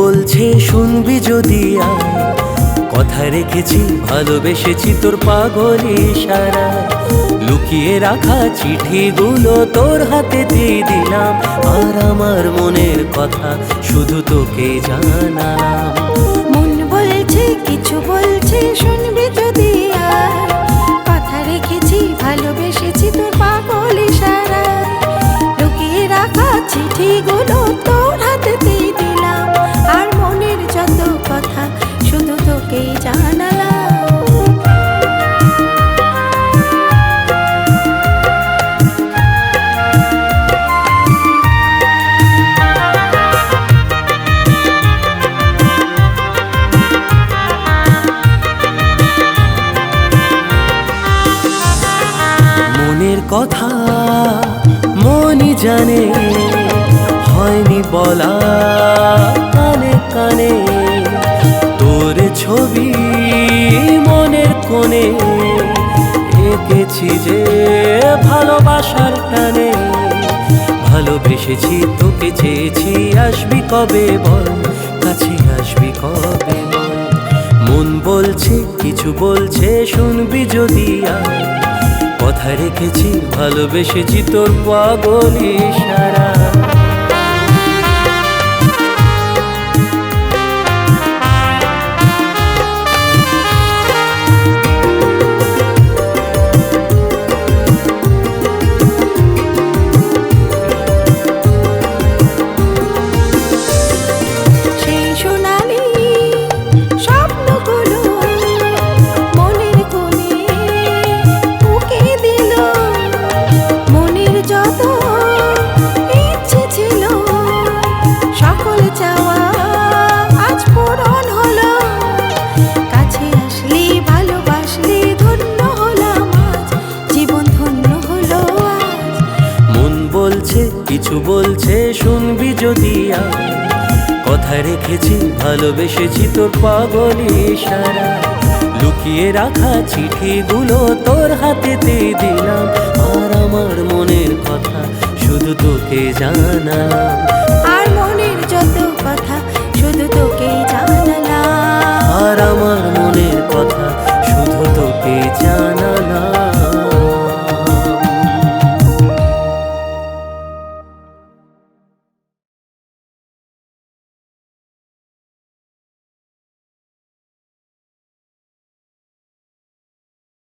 বলছে শুনবি যদি আয়, কথা রেখেছি ভালোবেসেছি তোর পাগল ইশারা। লুকিয়ে রাখা চিঠিগুলো তোর হাতে দিয়ে দিলাম, আর আমার মনের কথা শুধু তোকে জানালাম। মন বলছে কিছু বলছে শুনবি যদি আয়, কথা রেখেছি ভালোবেসেছি তোর পাগল ইশারা। লুকিয়ে রাখা চিঠিগুলো তোর হাতে দিয়ে দিলাম, আর মনের যত কথা শুধু তোকেই জানালাম। মনের কথা মনই জানে, হয়নি বলা কানে কানে। তোর ছবি মনের কোণে এঁকেছি যে ভালোবাসার টানে। ভালোবেসেছি তোকে চেয়েছি, আসবি কবে বল, কাছে আসবি কবে বল। মন বলছে কিছু বলছে শুনবি যদি আয়, কথা রেখেছি ভালোবেসেছি তোর পাগল ইশারা। সেই সোনালি স্বপ্নগুলো মনের কোণে উকি দিল, মনের যত ইচ্ছে ছিল সকল চাওয়া আজ পূরণ হলো। কাছে আসলি ভালোবাসলি ধন্য হলাম আজ, জীবন ধন্য হলো আজ। মন বলছে কিছু বলছে শুনবি যদি আয়, কথা রেখেছি ভালোবেসেছি তোর পাগল ইশারা। লুকিয়ে রাখা চিঠিগুলো তোর হাতে দিয়ে দিলাম, আর আমার মনের কথা শুধু তোকে জানালাম।